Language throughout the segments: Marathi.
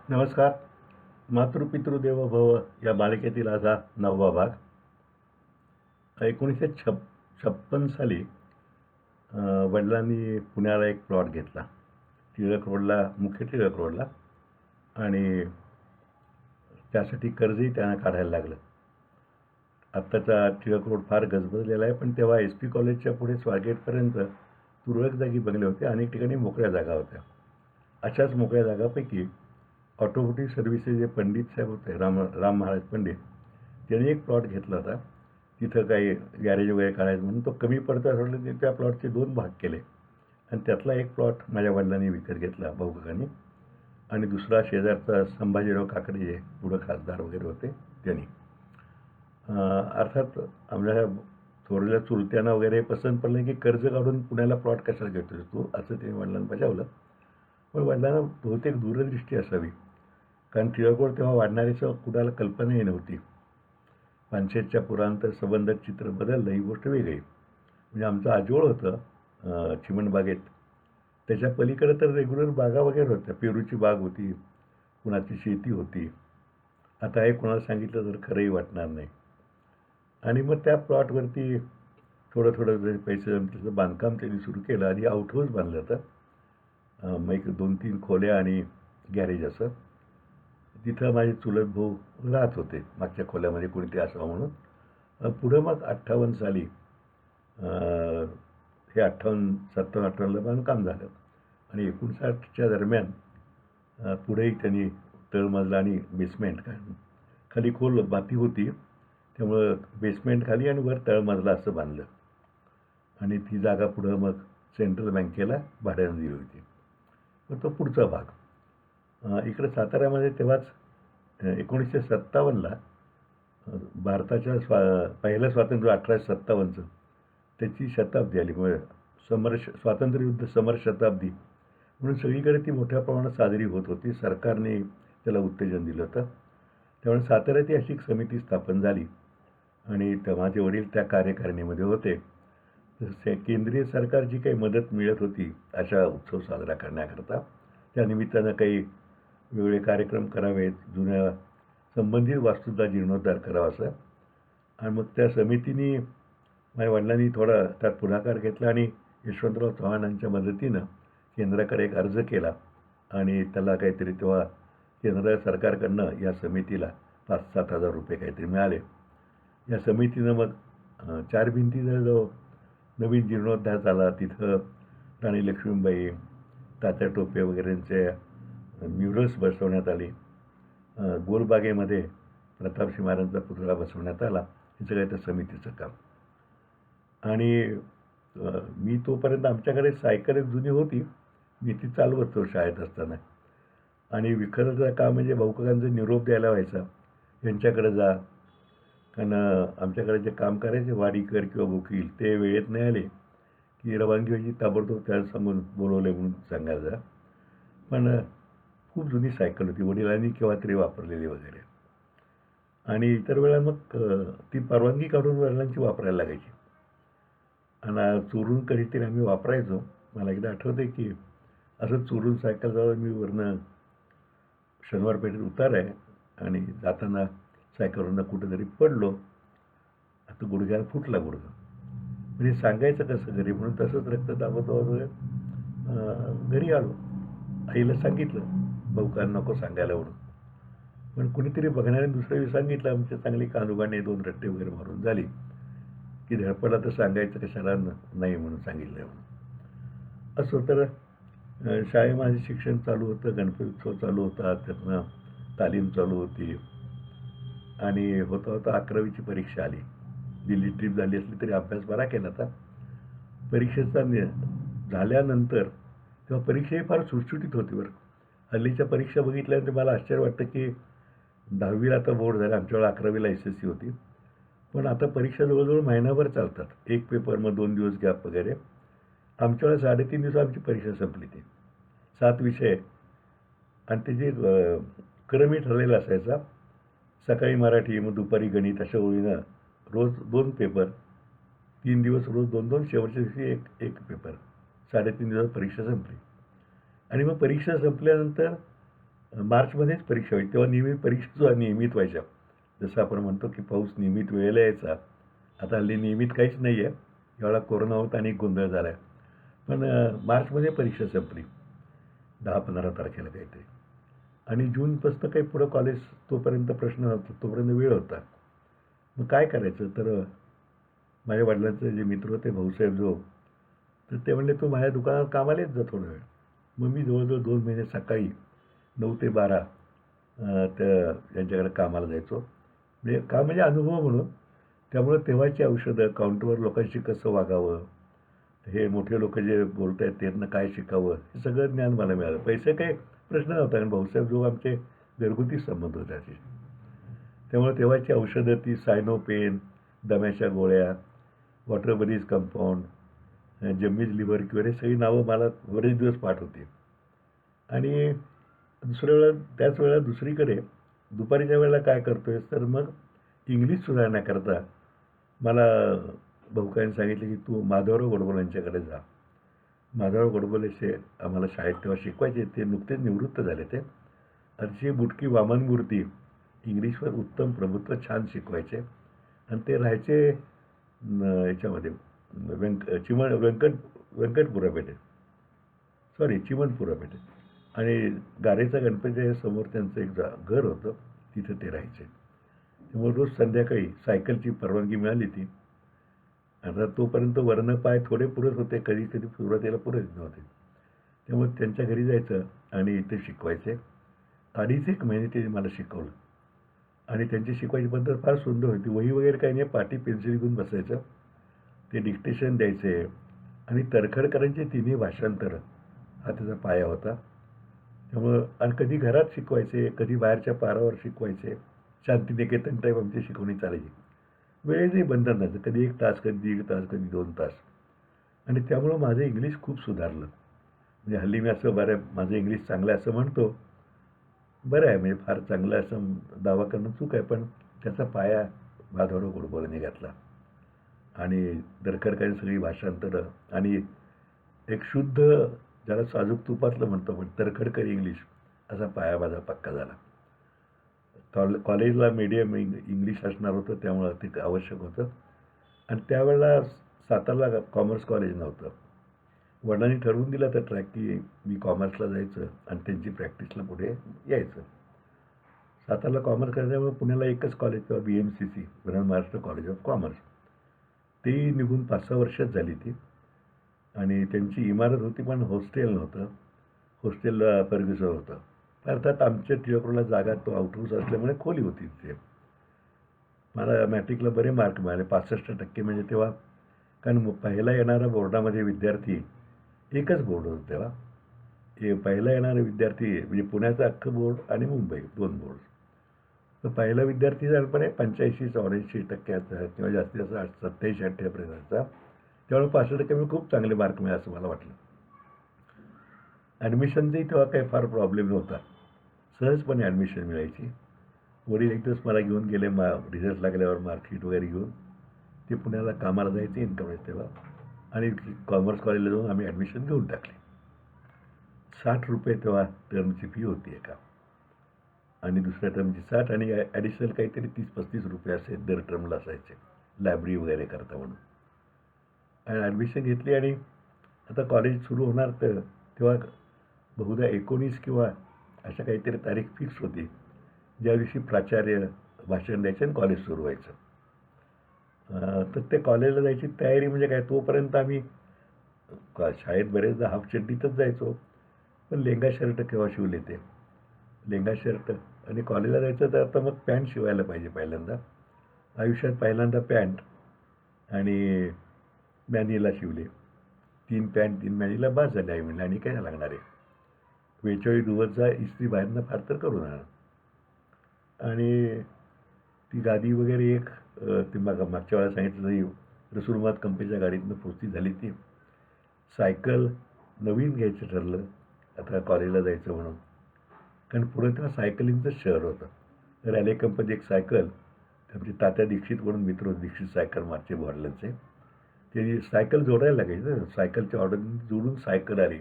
नमस्कार. मातृपितृदेवो भव या मालिकेतील आज हा 9वा भाग. 1956 साली वडिलांनी पुण्याला एक प्लॉट घेतला. मुख्य टिळक रोडला, आणि त्यासाठी कर्जही त्यांना काढायला लागलं. आत्ताचा टिळक रोड फार गजबजलेला आहे, पण तेव्हा SP कॉलेजच्या पुढे स्वारगेटपर्यंत तुरळक जागी बंगले होते. अनेक ठिकाणी मोकळ्या जागा होत्या. अशाच मोकळ्या जागापैकी ऑटोमोटिव्ह सर्व्हिसेस जे पंडित साहेब होते, राम महाराज पंडित, त्यांनी एक प्लॉट घेतला होता. तिथं काही गॅरेज वगैरे काढायचं म्हणून तो कमी पडता ठरलं की त्या प्लॉटचे 2 भाग केले, आणि त्यातला एक प्लॉट माझ्या वडिलांनी विकत घेतला, भाऊकाकांनी, आणि दुसरा शेजारचा संभाजीराव काकडे, जे पुढं खासदार वगैरे होते, त्यांनी. अर्थात आमच्या थोरल्या चुलत्यांना वगैरे पसंत पडलं की कर्ज काढून पुण्याला प्लॉट कशाला घेतोस तू, असं त्यांनी वडिलांना बजावलं. पण वडिलांना बहुतेक दूरदृष्टी असावी, कारण टिळकरोड तेव्हा वाढणाऱ्याचं कुणाला कल्पनाही नव्हती. पानशेतच्या पुरांतर संबंधात चित्र बदललं, ही गोष्ट वेगळी. म्हणजे आमचं आजोळ होतं चिमणबागेत, त्याच्या पलीकडे तर रेग्युलर बागा वगैरे होत्या. पेरूची बाग होती, कुणाची शेती होती. आता हे कोणाला सांगितलं तर खरंही वाटणार नाही. आणि मग त्या प्लॉटवरती थोडं थोडं पैसे जमतील बांधकाम त्यांनी सुरू केलं. आधी आउटहाऊस बांधलं होतं, मग एक 2-3 खोल्या आणि गॅरेज असं. तिथं माझे चुलत भाऊ राहत होते मागच्या खोल्यामध्ये, कोणीतरी असावं म्हणून. पुढं मग 58 साली हे 57-58ला बांधकाम झालं, आणि 59च्या दरम्यान पुढेही त्यांनी तळमजला आणि बेसमेंट, खाली खोल माती होती त्यामुळं बेसमेंट खाली आणि वर तळमजला असं बांधलं. आणि ती जागा पुढं मग सेंट्रल बँकेला भाड्यानं दिली होती. पण तो पुढचा भाग. इकडे साताऱ्यामध्ये तेव्हाच 1957ला भारताच्या पहिलं स्वातंत्र्य 1857चं त्याची शताब्दी आली. म्हणजे स्वातंत्र्ययुद्ध समर शताब्दी म्हणून सगळीकडे ती मोठ्या प्रमाणात साजरी होत होती. सरकारने त्याला उत्तेजन दिलं होतं. त्यामुळे साताऱ्यात अशी एक समिती स्थापन झाली, आणि माझे वडील त्या कार्यकारिणीमध्ये होते. केंद्रीय सरकारची काही मदत मिळत होती अशा उत्सव साजरा करण्याकरता. त्या निमित्तानं काही वेगवेगळे कार्यक्रम करावेत, जुन्या संबंधित वास्तूचा जीर्णोद्धार करावा असं. आणि मग त्या समितीने माझ्या वडिलांनी थोडा त्यात पुढाकार घेतला, आणि यशवंतराव चव्हाणांच्या मदतीनं केंद्राकडे एक अर्ज केला, आणि त्याला काहीतरी तेव्हा केंद्र सरकारकडनं या समितीला 5-7 हजार रुपये काहीतरी मिळाले. या समितीनं मग 4 भिंतीचा जो नवीन जीर्णोद्धार झाला, तिथं राणी लक्ष्मीबाई, तात्या टोपे वगैरेंचे म्युरल्स बसवण्यात आली. गोलबागेमध्ये प्रतापसिंह महाराजांचा पुतळा बसवण्यात आला. हे सगळं त्या समितीचं काम. आणि मी तोपर्यंत आमच्याकडे सायकल एक जुनी होती, मी ती चालवत होतो शाळेत असताना. आणि विखराचं काम म्हणजे भाऊकाकांचा निरोप द्यायला व्हायचा, यांच्याकडे जा, कारण आमच्याकडे जे काम करायचे वाडीकर किंवा वकील, ते वेळेत नाही आले की रवानगी व्हायची, ताबडतोब त्याला सांगून बोलवले म्हणून सांगायचं. पण खूप जुनी सायकल होती, वडिलांनी केव्हा तरी वापरलेली वगैरे. आणि इतर वेळा मग ती परवानगी काढून वडिलांची वापरायला लागायची, आणि चोरून कधीतरी आम्ही वापरायचो. मला एकदा आठवतं आहे की असं चोरून सायकल जाऊन मी वरनं शनिवार पेठेत उतार आहे, आणि जाताना सायकलवरनं कुठेतरी पडलो. आता गुडघ्याला फुटला गुडघा. म्हणजे सांगायचं कसं घरी, म्हणून तसंच रक्त दाबत घरी आलो. आईला सांगितलं, भाऊका नको सांगायला म्हणून. पण कुणीतरी बघणाऱ्याने दुसऱ्या दिवशी सांगितलं. आमच्या चांगली कानूगाने 2 रट्टे वगैरे मारून झाली की धडपडला तर सांगायचं कशाला नाही म्हणून सांगितलं म्हणून. असं तर शाळेत माझे शिक्षण चालू होतं, गणपती उत्सव चालू होता, त्यातनं तालीम चालू होती, आणि होता होता 11वीची परीक्षा आली. दिल्ली ट्रिप झाली असली तरी अभ्यास बरा केला होता. परीक्षेचा झाल्यानंतर तेव्हा परीक्षाही फार सुटसुटीत होती बरं. हल्लीच्या परीक्षा बघितल्यानंतर मला आश्चर्य वाटतं की 10वीला आता बोर्ड झालं, आमच्या वेळेला 11वीला SSC होती. पण आता परीक्षा जवळजवळ महिनाभर चालतात, एक पेपर मग 2 दिवस गॅप वगैरे. आमच्या वेळेला 3.5 दिवस आमची परीक्षा संपली. ती 7 विषय, आणि ते जे क्रमही ठरलेला असायचा, सकाळी मराठी, मग दुपारी गणित, अशा ओळीनं रोज 2 पेपर, 3 दिवस रोज 2-2, शेवटच्या दिवशी एक पेपर. 3.5 दिवसात परीक्षा संपली. आणि मग परीक्षा संपल्यानंतर मार्चमध्येच परीक्षा व्हायची. तेव्हा नियमित परीक्षा सुद्धा नियमित व्हायच्या. जसं आपण म्हणतो की पाऊस नियमित वेळेला यायचा. आता हल्ली नियमित काहीच नाही आहे. यावेळेला कोरोना होता आणि गोंधळ झाला आहे. पण मार्चमध्ये परीक्षा संपली 10-15 तारखेला काहीतरी. आणि जूनपासून काही पुढं कॉलेज तोपर्यंत प्रश्न नव्हता, तोपर्यंत वेळ होता. मग काय करायचं? तर माझ्या वडिलांचे जे मित्र होते भाऊसाहेब जो, तर ते म्हणले तू माझ्या दुकानात कामाला येत जा थोडा वेळ. मग मी जवळजवळ 2 महिने सकाळी 9 ते 12 त्या यांच्याकडे कामाला जायचो. म्हणजे काम म्हणजे अनुभव म्हणून. त्यामुळं तेव्हाची औषधं, काउंटरवर लोकांशी कसं वागावं, हे मोठे लोक जे बोलत आहेत त्यांना काय शिकावं, हे सगळं ज्ञान मला मिळालं. पैसे काही प्रश्न नव्हता कारण भाऊसाहेब जो आमचे घरगुती संबंध होते त्याचे. त्यामुळे तेव्हाची औषधं ती सायनोपेन, दम्याच्या गोळ्या, वॉटर बरीज कंपाऊंड, जम्मीज लिव्हर क्युअर हे सगळी नावं मला बरेच दिवस पाठ होती. आणि दुसऱ्या वेळेला त्याच वेळेला दुसरीकडे दुपारीच्या वेळेला काय करतोयस तर मग इंग्लिश सुधारण्याकरता मला भाऊकांनी सांगितलं की तू माधवराव गोडबोले यांच्याकडे जा. माधवराव गोडबोले आम्हाला शाळेत तेव्हा शिकवायचे. ते नुकतेच निवृत्त झाले. ते अतिशय बुटकी वामनमूर्ती इंग्लिशवर उत्तम प्रभुत्व छान शिकवायचे. आणि ते राहायचे याच्यामध्ये व्यंकटपुरा पेठे, सॉरी चिमणपुरा पेठे. आणि गारेचा गणपती समोर त्यांचं एक घर होतं, तिथं ते राहायचे. त्यामुळे रोज संध्याकाळी सायकलची परवानगी मिळाली ती. आता तोपर्यंत वरनं पाय थोडे पुरत होते, कधी कधी सुरुवातीला पुरत नव्हते. त्यामुळे त्यांच्या घरी जायचं आणि ते शिकवायचे. 2.5 महिने ते मला शिकवलं. आणि त्यांची शिकवायची पद्धत फार सुंदर होती. वही वगैरे काही नाही, पाटी पेन्सिल घेऊन बसायचं. ते डिक्टेशन द्यायचे. आणि तर्खडकरांचे तिन्ही भाषांतर हा त्याचा पाया होता. त्यामुळं आणि कधी घरात शिकवायचे, कधी बाहेरच्या पारावर शिकवायचे. शांतिनिकेतन टाईप आमची शिकवणी चालायची. वेळेचंही बंधन नव्हतं. कधी 1 तास, कधी 1.5 तास, कधी 2 तास. आणि त्यामुळं माझं इंग्लिश खूप सुधारलं. म्हणजे हल्ली मी असं माझं इंग्लिश चांगलं आहे असं म्हणतो. बरं आहे म्हणजे फार चांगलं असं दावा करणं चूक आहे, पण त्याचा पाया माधवराव गोडबोलेंनी घातला. आणि तर्खडकरांनी सगळी भाषांतरं आणि एक शुद्ध, ज्याला साजूक तुपातलं म्हणतो पण तर्खडकरी इंग्लिश असा पाया माझा पक्का झाला. कॉलेजला मीडियम इंग्लिश असणार होतं त्यामुळं ते आवश्यक होतं. आणि त्यावेळेला सातारला कॉमर्स कॉलेज नव्हतं. वडिलांनी ठरवून दिलं तर ट्रॅक की मी कॉमर्सला जायचं आणि त्यांची प्रॅक्टिसला पुढे यायचं. सातारला कॉमर्स करण्यामुळे पुण्याला एकच कॉलेज तेव्हा BMCC, Maharashtra college of commerce. ती निघून 5-6 वर्षच झाली ती. आणि त्यांची इमारत होती पण हॉस्टेल नव्हतं. हॉस्टेलला फर्ग्युसन होतं. अर्थात आमच्या टिळकरोडला जागा तो आउटहाऊस असल्यामुळे खोली होती तिथे. मला मॅट्रिकला बरे मार्क मिळाले 65% म्हणजे तेव्हा. कारण पहिला येणारा बोर्डामध्ये विद्यार्थी एकच बोर्ड होतं तेव्हा. हे पहिला येणारे विद्यार्थी म्हणजे पुण्याचं अख्खं बोर्ड आणि मुंबई 2 बोर्ड. तर पहिला विद्यार्थी झाल्यापणे 85-84% किंवा जास्तीत जास्त 87-88%. त्यामुळे 65% खूप चांगले मार्क मिळाले असं मला वाटलं. ॲडमिशनचाही तेव्हा काही फार प्रॉब्लेम नव्हता. सहजपणे ॲडमिशन मिळायची. वडील एक दिवस मला घेऊन गेले रिझल्ट लागल्यावर मार्कशीट वगैरे घेऊन. ते पुण्याला कामाला जायचे इन्कमर्स तेव्हा. आणि कॉमर्स कॉलेजला जाऊन आम्ही ॲडमिशन घेऊन टाकली. ₹60 तेव्हा टर्मची फी होती एका. आणि दुसऱ्या टर्मची 60 आणि ॲडिशनल काहीतरी ₹30-35 असे दर टर्मला असायचे लायब्ररी वगैरे करता म्हणून. आणि ॲडमिशन घेतली आणि आता कॉलेज सुरू होणार तर तेव्हा बहुधा 19 किंवा अशा काहीतरी तारीख फिक्स होती ज्या दिवशी प्राचार्य भाषण द्यायचे आणि कॉलेज सुरू व्हायचं. तर ते कॉलेजला जायची तयारी म्हणजे काय, तोपर्यंत आम्ही शाळेत बरेचदा हाफ चड्डीतच जायचो. पण लेंगा शर्ट केव्हा शिवले ते लेंगा शर्ट. आणि कॉलेजला जायचं तर आता मग पॅन्ट शिवायला पाहिजे पहिल्यांदा. आयुष्यात पहिल्यांदा पॅन्ट आणि मॅनीला शिवले. 3 पॅन्ट 3 मॅनीला बास झाले आई म्हणले आणि काय लागणार आहे. 42 दिवस जा इस्त्री बाहेरनं फार तर करून आणा. आणि ती गादी वगैरे एक ती मागच्या वेळेला सांगितलं तरी रसूलमात कंपनीच्या गाडीतनं पोचती झाली ती. सायकल नवीन घ्यायचं ठरलं आता कॉलेजला जायचं म्हणून. कारण पुढे तेव्हा सायकलिंगचं शहर होतं. रॅले कंपनी एक सायकल, आमचे तात्या दीक्षित म्हणून मित्र होते, दीक्षित सायकल मागचे वडिलांचे. ते सायकल जोडायला लागायचं. सायकलच्या ऑर्डर जोडून सायकल आली.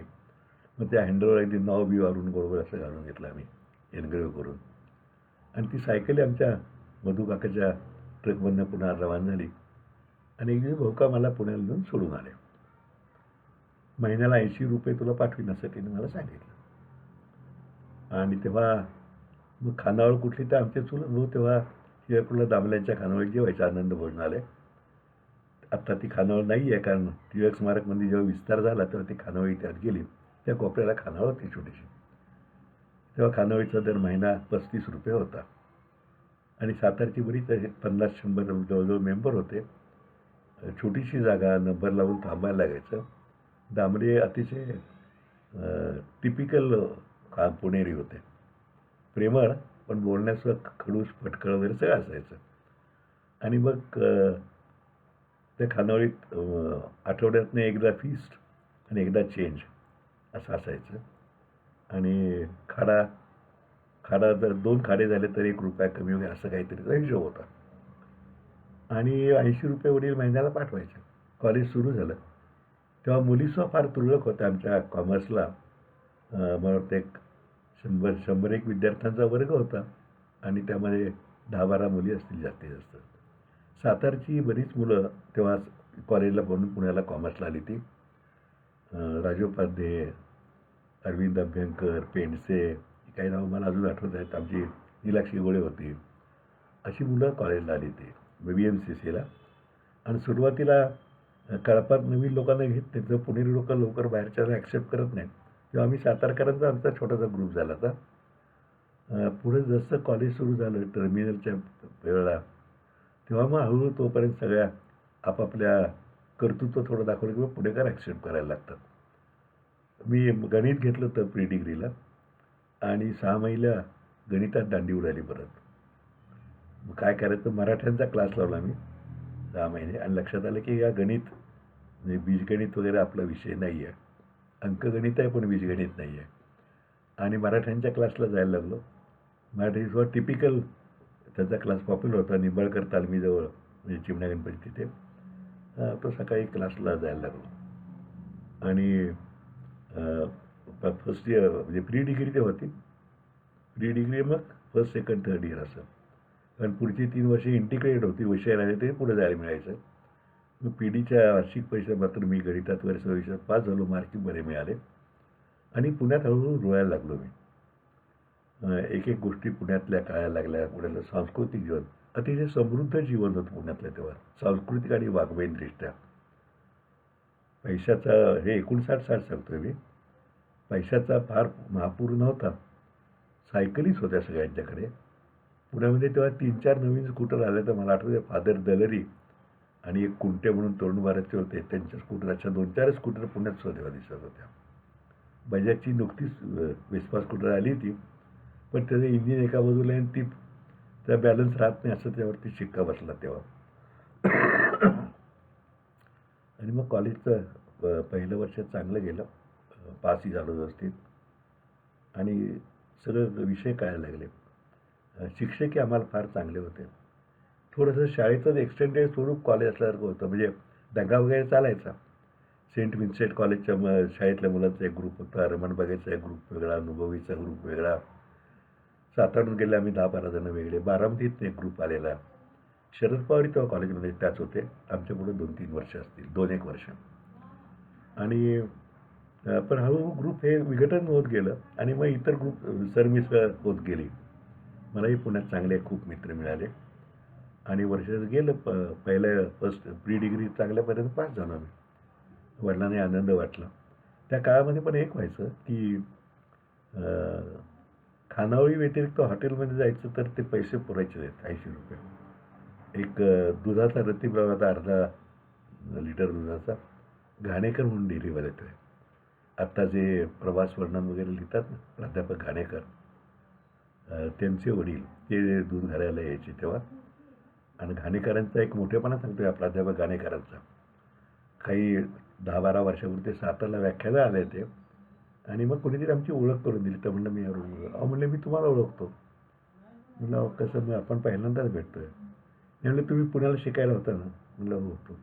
मग त्या हँडलवर अगदी नाव बी वारून गोडगोड असं घालून घेतलं आम्ही. एनग्रेव्ह करून. आणि ती सायकल आमच्या मधू काकाच्या ट्रकमधनं पुन्हा रवाना झाली आणि एक दिवस भाऊ का मला पुण्याला नेऊन सोडून आले. महिन्याला 80 रुपये तुला पाठवीन असं तिने मला सांगितलं. आणि तेव्हा मग खानावळ कुठली तर आमचे चुलत भाऊ तेव्हा टिळकला दामल्यांच्या खानावळीत जेवायचे आनंद भोजनालय. आत्ता ती खानावळ नाही आहे, कारण टिळक स्मारकमध्ये जेव्हा विस्तार झाला तेव्हा ती खानावळी त्यात गेली. त्या कोपऱ्याला खानावळ होती छोटीशी. तेव्हा खानावळीचा दर महिना 35 रुपये होता. आणि सातारची बरीच 50-100 जवळजवळ मेंबर होते. छोटीशी जागा, नंबर लावून थांबायला लागायचं. दामले अतिशय टिपिकल पुणेरी होते. प्रेमळ, पण बोलण्याचं खडूस फटकळ वगैरे सगळं असायचं. आणि मग त्या खानावळीत आठवड्यातनं एकदा फीस्ट आणि एकदा चेंज असं असायचं. आणि खाडा जर 2 खाडे झाले तर 1 रुपया कमी वगैरे असं काहीतरीचा हिशोब होता. आणि 80 रुपये वडील महिन्याला पाठवायचे. कॉलेज सुरू झालं तेव्हा मुलीसुद्धा फार तुरळक होत्या आमच्या कॉमर्सला. मला वाटतं एक 100-101 विद्यार्थ्यांचा वर्ग होता आणि त्यामध्ये 10-12 मुली असतील जास्तीत जास्त. सातारची बरीच मुलं तेव्हा कॉलेजला म्हणून पुण्याला कॉमर्सला आली ती. राजोपाध्ये, अरविंद अभ्यंकर, पेंडसे, काही नावं मला अजून आठवत आहेत. आमची नीलाक्षी गोळे होती. अशी मुलं कॉलेजला आली ती VMCCला. आणि सुरुवातीला कळपात नवीन लोकांना घेत नाही तर पुणेरी लोक लवकर बाहेरच्याला ॲक्सेप्ट करत नाहीत. तेव्हा आम्ही सातारकरांचा आमचा छोटासा ग्रुप झाला होता. पुढे जसं कॉलेज सुरू झालं टर्मिनलच्या वेळेला तेव्हा मग हळूहळू तोपर्यंत सगळ्या आपापल्या कर्तृत्व थोडं दाखवलं किंवा पुणेकर ॲक्सेप्ट करायला लागतात. मी गणित घेतलं तर प्री डिग्रीला आणि 6 महिन्या गणितात दांडी उडाली परत. मग काय करायचं, मराठ्यांचा क्लास लावला मी 6 महिने आणि लक्षात आलं की या गणित म्हणजे बीजगणित वगैरे आपला विषय नाही आहे. अंकगणित आहे पण बीजगणित नाही आहे. आणि मराठ्यांच्या क्लासला जायला लागलो. मराठीसुद्धा टिपिकल त्याचा क्लास पॉप्युलर होता निंबाळकर तालमीजवळ म्हणजे चिमण्या गणपती तिथे. तो सकाळी क्लासला जायला लागलो. आणि फर्स्ट इयर म्हणजे प्री डिग्री ते होती. प्री डिग्री मग फर्स्ट, सेकंड, थर्ड इयर असं. कारण पुढची 3 वर्षे इंटिग्रेटेड होती. विषय राहिले ते पुढे जायला मिळायचं. मग PDच्या वार्षिक परीक्षा मात्र मी गणितात वगैरे 6 विषयात पास झालो. मार्किंग बरे मिळाले आणि पुण्यात हळूहळू रुळायला लागलो मी. एक गोष्टी पुण्यातल्या कळायला लागल्या. पुण्यातलं सांस्कृतिक जीवन अतिशय समृद्ध जीवन होतं पुण्यातलं तेव्हा, सांस्कृतिक आणि वाङ्मयदृष्ट्या. पैशाचा हे 59-60 सांगतोय मी. पैशाचा फार महापूर नव्हता. सायकलीच होत्या सगळ्यांच्याकडे. पुण्यामध्ये तेव्हा 3-4 नवीन स्कूटर आले तर मला आठवतं फादर दलरी आणि एक कुंटे म्हणून तरुण भारतचे होते. त्यांच्या स्कूटरच्या 2-4 स्कूटर पुण्यात तेव्हा दिसत होत्या. बजाजची नुकतीच वेस्पा स्कूटर आली होती, पण त्याचं इंजिन एका बाजूला आहे आणि ती त्या बॅलन्स राहत नाही असं त्यावरती शिक्का बसला तेव्हा. आणि मग कॉलेजचं पहिलं वर्ष चांगलं गेलं. पासही झालो व्यवस्थित आणि सगळं विषय कळायला लागले. शिक्षकही आम्हाला फार चांगले होते. थोडंसं शाळेचं एक्सटेंडेड स्वरूप कॉलेज असल्यासारखं होतं. म्हणजे दंगा वगैरे चालायचा. सेंट विन्सेंट कॉलेजच्या शाळेतल्या मुलांचा एक ग्रुप होता. रमणबागेचा एक ग्रुप वेगळा, अनुभवीचा ग्रुप वेगळा. सातारून गेले आम्ही 10-12 जण वेगळे. बारामतीत एक ग्रुप आलेला. शरद पवार तेव्हा कॉलेजमध्ये त्याच होते. आमच्यापुढे 2-3 वर्ष असतील, 2-1 वर्ष. आणि पण हळूहळू ग्रुप हे विघटन होत गेलं आणि मग इतर ग्रुप सरमिसळ होत गेली. मलाही पुण्यात चांगले खूप मित्र मिळाले आणि वर्ष गेलं. पहिल्या फर्स्ट प्री डिग्री चांगल्यापर्यंत पास झालो आम्ही. वडिलांनी आनंद वाटला. त्या काळामध्ये पण एक व्हायचं की खानावळी व्यतिरिक्त हॉटेलमध्ये जायचं तर ते पैसे पुरायचे नाहीत. 80 रुपये. एक दुधाचा रतीब होता, अर्धा लिटर दुधाचा. घाणेकर म्हणून डेअरीवाले येतो आहे. आत्ता जे प्रवास वर्णन वगैरे लिहितात ना प्राध्यापक घाणेकर, त्यांचे वडील ते दूध घालायला यायचे तेव्हा. आणि घाणेकरांचा एक मोठेपणा सांगतो या प्राध्यापक घाणेकरांचा. काही 10-12 वर्षापूर्वी ते सातारला व्याख्याला आले ते आणि मग कोणीतरी आमची ओळख करून दिली. तर म्हणलं मी म्हणले मी तुम्हाला ओळखतो. म्हणलं कसं, मग आपण पहिल्यांदाच भेटतोय. म्हणलं तुम्ही पुण्याला शिकायला होता ना. म्हणलं हो होतो.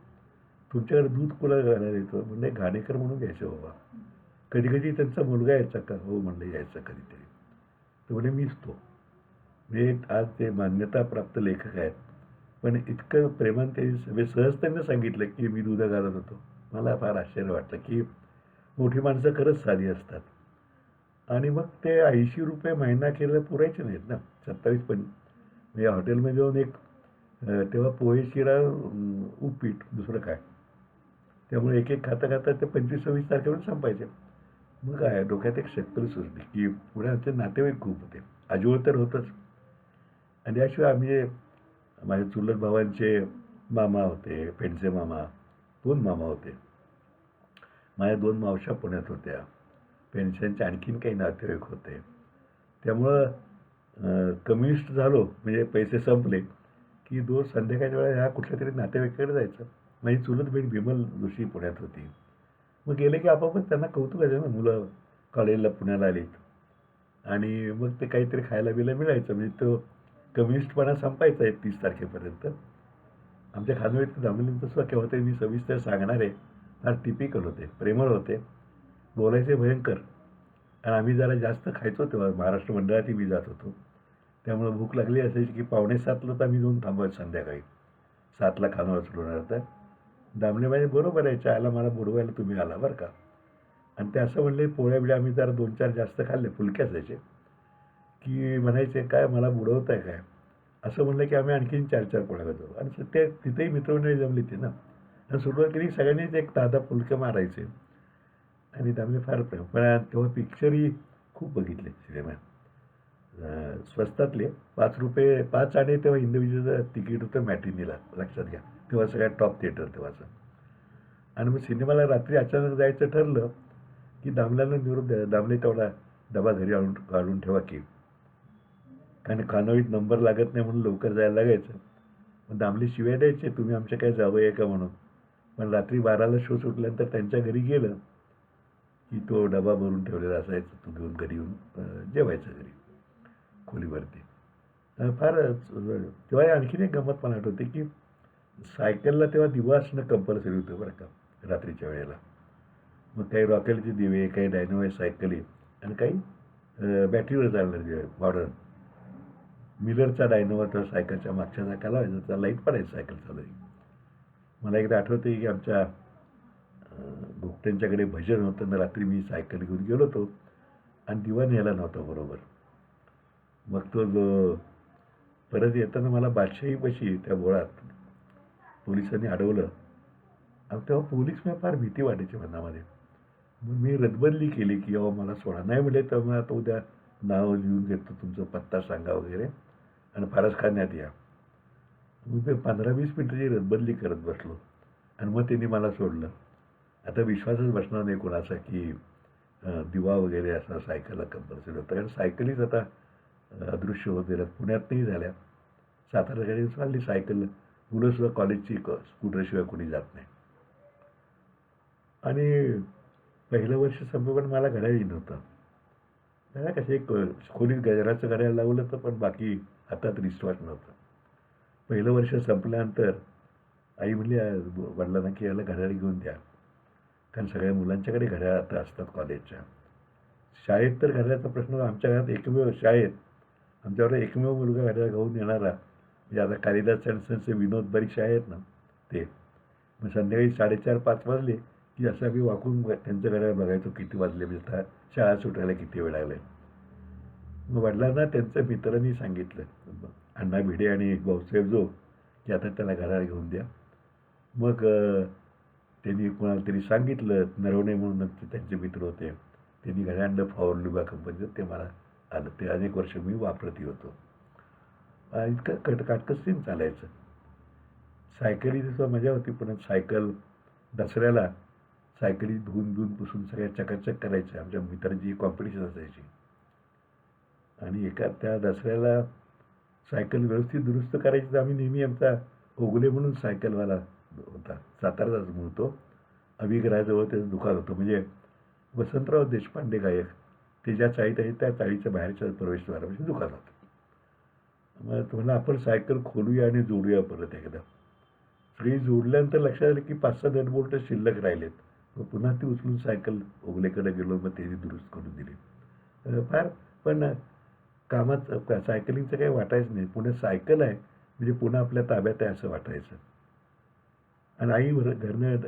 तुमच्याकडे दूध कोणाला घालायला येतो. म्हणजे घाणेकर म्हणून घ्यायचं बाबा. कधी कधी त्यांचा मुलगा यायचा का. हो म्हणलं यायचा कधीतरी. तर म्हणे मीच तो. म्हणजे आज ते मान्यताप्राप्त लेखक आहेत. पण इतकं प्रेमाने ते म्हणजे सहजतेने सांगितलं, की मी दूध घालत होतो. मला फार आश्चर्य वाटलं, की मोठी माणसं खरंच साधी असतात. आणि मग ते ₹80 महिना केलं पुरायचे नाहीत ना. 27 पण म्हणजे हॉटेलमध्ये जाऊन एक तेव्हा पोहे, शिरा, उपीट दुसरं काय. त्यामुळे एक-एक खाता-खाता ते 25-26 तारखेपर्यंत संपायचे. मग काय डोक्यात एक शक्कल सुचली, की पुढे आमचे नातेवाईक खूप होते. आजोळ तर होतंच आणि त्याशिवाय आम्ही माझ्या चुलत भावांचे मामा होते, पेंडसे मामा, 2 मामा होते. माझ्या 2 मावश्या पुण्यात होत्या. पेन्शनचे आणखीन काही नातेवाईक होते. त्यामुळं कम्युनिस्ट झालो म्हणजे पैसे संपले, की रोज संध्याकाळच्या वेळेला ह्या कुठल्यातरी नातेवाईकाकडे जायचं. माझी चुलत बहीण विमल जोशी पुण्यात होती. मग गेले की आपोआपच त्यांना कौतुक व्हायचं ना, मुलं कॉलेजला पुण्याला आलीत आणि मग ते काहीतरी खायला-बियला मिळायचं. म्हणजे तो कम्युनिस्टपणा संपायचा आहे 30 तारखेपर्यंत. आमच्या खानोळीत दामिनींचं सुद्धा केव्हातरी मी सविस्तर सांगणार आहे. फार टिपिकल होते, प्रेमळ होते, बोलायचे भयंकर आणि आम्ही जरा जास्त खायचो तेव्हा महाराष्ट्र मंडळातही मी जात होतो. त्यामुळं भूक लागली असायची की 6:45ला तर आम्ही जाऊन थांबायचो संध्याकाळी. 7ला खानावळ सुरू होणार तर. दामले म्हणजे बरोबर आहे, चहाला मला बुडवायला तुम्ही आला बरं का. आणि ते असं म्हणले पोळ्या-बिळ्या आम्ही जरा 2-4 जास्त खाल्ले, फुलके असायचे, की म्हणायचे, "काय मला बुडवताय काय?" असं म्हणलं की आम्ही आणखीन 4-4 पोळ्या खातो आणि ते तिथेही मित्रमंडळी जमली होती ना. आणि सुरुवात केली सगळ्यांनीच एक 10-10 फुलके मारायचे आणि त्यामध्ये फार प्रेम. पण तेव्हा पिक्चरही खूप बघितले सिनेमा. स्वस्तातले ₹5 5 आणे तेव्हा इंडिव्हिज्युअल तिकीट होतं मॅटिनीला, लक्षात घ्या. तेव्हा सगळ्यात टॉप थिएटर तेव्हाचं. आणि मग सिनेमाला रात्री अचानक जायचं ठरलं, की दामल्याला निरोप द्या, दामले तेवढा डबा घरी आणून काढून ठेवा की. कारण खानावळीत नंबर लागत नाही म्हणून लवकर जायला लागायचं. मग दामले शिव्या द्यायचे, तुम्ही आमच्या काय जावई आहे का म्हणून. पण रात्री 12ला शो सुटल्यानंतर त्यांच्या घरी गेलं, की तो डबा भरून ठेवलेला असायचा. तो घेऊन घरी येऊन जेवायचं घरी खोलीवरती. फार तेव्हा आणखीन एक गंमत मला आठवते, की सायकलला तेव्हा दिवा असणं कंपल्सरी होतं बरं का, रात्रीच्या वेळेला. मग काही रॉकेलचे दिवे, काही डायनोमाईट सायकली आणि काही बॅटरीवर चालणारे दिवे मॉडर्न. मिलरचा डायनोमा तर सायकलच्या मागच्या चाकाला लावायचा, त्याला लाईट पडायची सायकल चालवायची. मला एकदा आठवते की आमच्या गुप्त्यांच्याकडे भजन होतं आणि रात्री मी सायकल घेऊन गेलो होतो आणि दिवा न्यायला नव्हता बरोबर. मग तो जो परत येताना मला बादशाहीपाशी त्या बोळात पोलिसांनी अडवलं आणि तेव्हा पोलीस मला फार भीती वाटायची मनामध्ये. मग मी रद्दबदली केली की अहो मला सोडा. नाही म्हटले तर मग आता उद्या नाव लिहून घेतो, तुमचं पत्ता सांगा वगैरे आणि फारसखान्यात या. मग ते 15-20 मिनिटाची रद्दबदली करत बसलो आणि मग त्यांनी मला सोडलं. आता विश्वासच बसणार नाही कोणाचा की दिवा वगैरे असा सायकलला कंपल्सरी होतं. कारण सायकलीच आता अदृश्य होत गेल्यात. पुण्यात नाही झाल्या. साताऱ्याकडे चालली सायकल. मुलंसुद्धा कॉलेजची स्कूटरशिवाय कोणी जात नाही. आणि पहिलं वर्ष संपलं पण मला घड्याळही नव्हतं. त्याला कसं एक खोलीत गजराचं घड्याळ लावलं तर पण बाकी हातात रिस्टवॉच नव्हतं. पहिलं वर्ष संपल्यानंतर आई म्हणली वडिलांना की याला घड्याळ घेऊन द्या. कारण सगळ्या मुलांच्याकडे घड्याळ आता असतात कॉलेजच्या. शाळेत तर घड्याळाचा प्रश्न आमच्या घरात एकमेव शाळेत आमच्याकडे एकमेव मुलगा घड्याळ घेऊन येणारा म्हणजे आता कालिदास अँड सन्सचे विनोद बरीचसे आहेत ना ते. मग संध्याकाळी 4:30-5 वाजले की असं आम्ही वाकून त्यांचं घड्याळ बघायचो किती वाजले म्हणजे आता शाळा सुटायला किती वेळ लागला. मग वडिलांना त्यांच्या मित्रांनी सांगितलं अण्णा भिडे आणि भाऊसाहेब जो की आता त्याला घड्याळ घेऊन द्या. मग त्यांनी कोणाला तरी सांगितलं नरवणे म्हणून त्यांचे मित्र होते. त्यांनी घड्याळ आणलं फॉवर लुबा कंपनीचं, ते मला आलं. ते अनेक वर्ष मी वापरतही होतो. इतकं काटकसरीने चालायचं. सायकलीची सुद्धा मजा होती. पण सायकल दसऱ्याला सायकली धुवून पुसून सगळ्या चकाचक करायच्या. आमच्या मित्रांची कॉम्पिटिशन असायची आणि एका त्या दसऱ्याला सायकल व्यवस्थित दुरुस्त करायची तर आम्ही नेहमी आमचा ओगले म्हणून सायकलवाला होता, साताराचाच म्हणतो. अभिग्रहाजवळ त्याचं दुकान होतं. म्हणजे वसंतराव देशपांडे गायक ते ज्या चाळीत आहे त्या चाळीच्या बाहेरच्या प्रवेशद्वारापाशी दुकान होतं. मग तुम्हाला आपण सायकल खोलूया आणि जोडूया परत एकदा. सगळी जोडल्यानंतर लक्षात आलं की 5-6 नट बोल्ट शिल्लक राहिलेत. मग पुन्हा ती उचलून सायकल ओगलेकडे गेलो, मग त्यांनी दुरुस्त करून दिली. फार पण कामात सायकलिंगचं काही वाटायचं नाही. पुण्यात सायकल आहे म्हणजे पुन्हा आपल्या ताब्यात आहे असं वाटायचं. आणि आई घरनं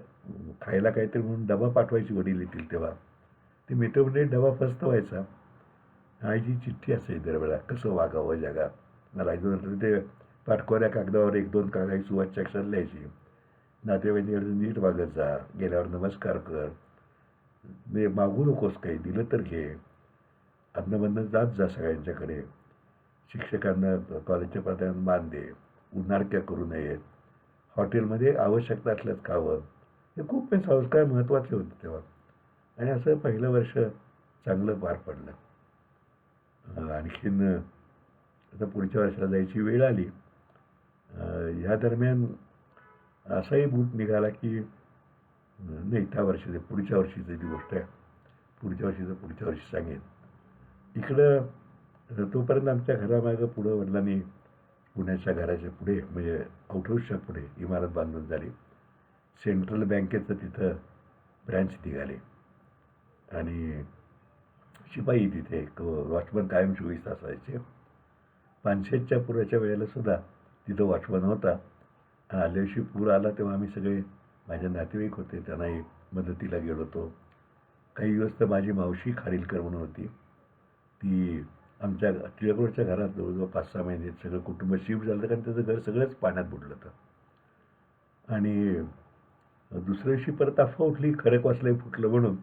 खायला काहीतरी म्हणून डबा पाठवायची, वडील येतील तेव्हा. ते मित्रमंडळी डबा फस्त व्हायचा. आईची चिठ्ठी असायची दरवेळेला, कसं वागावं जगात. मला आई ते पाठकोऱ्या कागदावर 1-2 कागदाची सुवाच्य अक्षर लिहायची. नातेवाईकांकडे नीट वागत जा, गेल्यावर नमस्कार कर, मागू नकोस, काही दिलं तर घे, अधनं जात जा सगळ्यांच्याकडे, शिक्षकांना कॉलेजच्या पदांना मान दे, उन्हाळक्या करू नयेत, हॉटेलमध्ये आवश्यकता असल्यास खावं. हे खूप संस्कार महत्त्वाचे होते तेव्हा. आणि असं पहिलं वर्ष चांगलं पार पडलं. आणखीन आता पुढच्या वर्षाला जायची वेळ आली. ह्या दरम्यान असाही बूट निघाला की नाही, त्या वर्षी पुढच्या वर्षीची जी गोष्ट आहे, पुढच्या वर्षी सांगेन. इकडं तोपर्यंत आमच्या घरामागं पुढं वडिलांनी पुण्याच्या घराच्या पुढे म्हणजे आउटहाऊसच्या पुढे इमारत बांधून झाली. सेंट्रल बँकेचं तिथं ब्रँच निघाले आणि शिपाई तिथे एक वॉचमन कायम 24 तास असायचे. पानशेतच्या पुराच्या वेळेला सुद्धा तिथं वॉचमन होता. आणि आदल्या दिवशी पूर आला तेव्हा आम्ही सगळे, माझे नातेवाईक होते, त्यांनाही मदतीला गेलो होतो. काही दिवस तर माझी मावशी खारीलकर म्हणून होती, ती आमच्या टिळकरोडच्या घरात जवळजवळ 5-6 महिने सगळं कुटुंब शिफ्ट झालं, कारण त्याचं घर सगळंच पाण्यात बुडलं होतं. आणि दुसऱ्या दिवशी परत अफवा उठली खडकवासला फुटलं म्हणून.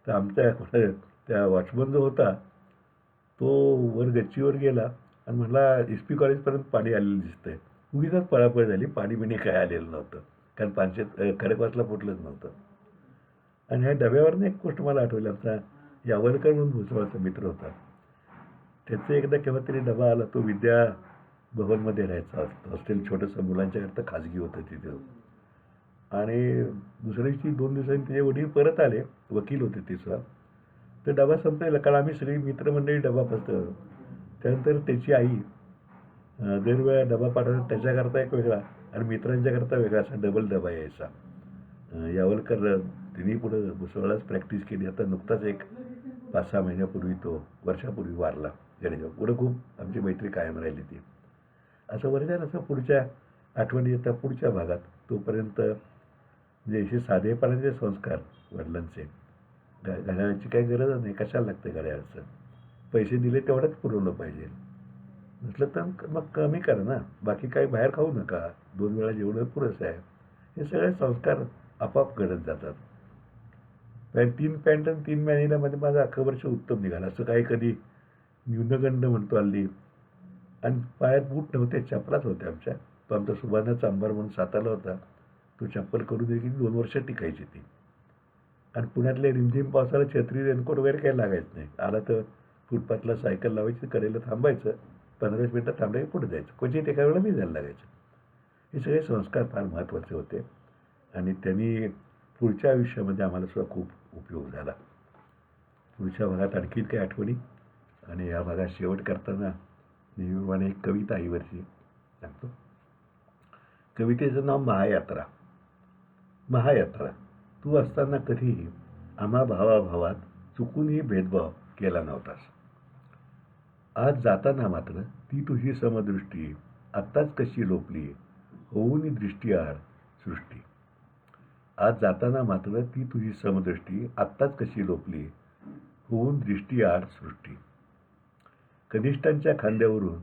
तर आमच्या त्या वॉचमन जो होता तो वर गच्चीवर गेला आणि म्हणला SP कॉलेजपर्यंत पाणी आलेलं दिसतंय. उगीचच पळापळ झाली, पाणी बिणी काय आलेलं नव्हतं, कारण खडकवासला फुटलंच नव्हतं. आणि ह्या डब्यावरनं एक गोष्ट मला आठवली. आमचा यावलकर म्हणून भुसावळचा मित्र होता, त्याचं एकदा केव्हा तरी डबा आला. तो विद्या भवनमध्ये राहायचा, हॉस्टेल छोटंसं मुलांच्याकरता खाजगी होतं तिथं. आणि दुसऱ्या दिवशी 2 दिवसांनी त्याचे वडील परत आले, वकील होते ते सुद्धा. तर डबा संपलेला, कारण आम्ही सगळी मित्रमंडळी डबा फसतो. त्यानंतर त्याची आई दरवेळा डबा पाठवतात, त्याच्याकरता एक वेगळा आणि मित्रांच्याकरता वेगळा असा डबल डबा यायचा. यावलकर तिने पुढं भुसावळाच प्रॅक्टिस केली. आता नुकताच एक 5-6 महिन्यापूर्वी, तो वर्षापूर्वी वारला गणेश. पुढं खूप आमची मैत्री कायम राहिली ती. असं वर्षान असं पुढच्या आठवणी येतात पुढच्या भागात. तोपर्यंत म्हणजे असे साधेपणाचे संस्कार वडिलांचे. घड्याळाची काही गरजच नाही, कशाला लागतं घड्याळाचं, पैसे दिले तेवढंच पुरवलं पाहिजे, म्हटलं तर मग कमी करा ना, बाकी काही बाहेर खाऊ नका, 2 वेळा जेवण पुरेसं आहे. हे सगळे संस्कार आपोआप घडत जातात. 3 पॅन्ट आणि 3 मॅनिलामध्ये माझं अख्खं वर्ष उत्तम निघालं. असं काही कधी न्यूनगंड म्हणतो हल्ली. आणि पायात बूट नव्हते, चपलाच होत्या आमच्या. तो आमचा सुभाना चांभार म्हणून सातारला होता, तो चप्पल करून दिली की 2 वर्ष टिकायची ती. आणि पुण्यातले रिमझिम पावसाला छत्री रेनकोट वगैरे काही लागायचं नाही. आला तर फुटपाथला सायकल लावायची, कडेला थांबायचं, 15 मिनिटं थांबलं की पुढे जायचं. क्वचित एका वेळेला मी जायला लागायचं. हे सगळे संस्कार फार महत्त्वाचे होते आणि त्यांनी पुढच्या आयुष्यामध्ये आम्हाला सुद्धा खूप उपयोग झाला. पुढच्या भागात आणखीन काही आठवणी आणि या भागात शेवट करताना नेहमीप्रमाणे एक कविता आईवरची सांगतो. कवितेचं नाव महायात्रा. महायात्रा. तू असताना कधीही आम्हा भावाभावात चुकूनही भेदभाव केला नव्हतास. आज जाताना मात्र ती तुझी समदृष्टी आत्ताच कशी लोपली, होऊन दृष्टीआड सृष्टी. आज जाताना मात्र ती तुझी समदृष्टी आत्ताच कशी लोपली, होऊन दृष्टीआड सृष्टी. कनिष्ठांच्या खांद्यावरून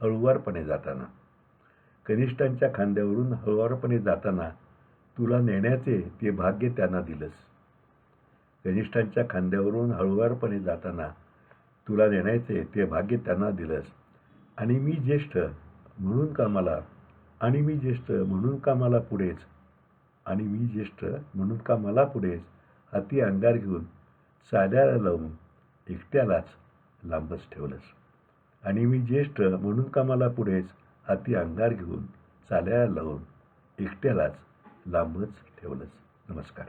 हळुवारपणे जाताना, कनिष्ठांच्या खांद्यावरून हळुवारपणे जाताना तुला नेण्याचे ते भाग्य त्यांना दिलंस. कनिष्ठांच्या खांद्यावरून हळुवारपणे जाताना तुला नेण्याचे ते भाग्य त्यांना दिलंस. आणि मी ज्येष्ठ म्हणून का मला, आणि मी ज्येष्ठ म्हणून का मला पुढेच, आणि मी ज्येष्ठ म्हणून का मला पुढेच हाती अंगार घेऊन साल्याला लावून एकट्यालाच लांबच ठेवलंस. आणि मी ज्येष्ठ म्हणून का मला पुढेच हाती अंगार घेऊन साल्याला लावून एकट्यालाच लांबच ठेवलंस. नमस्कार.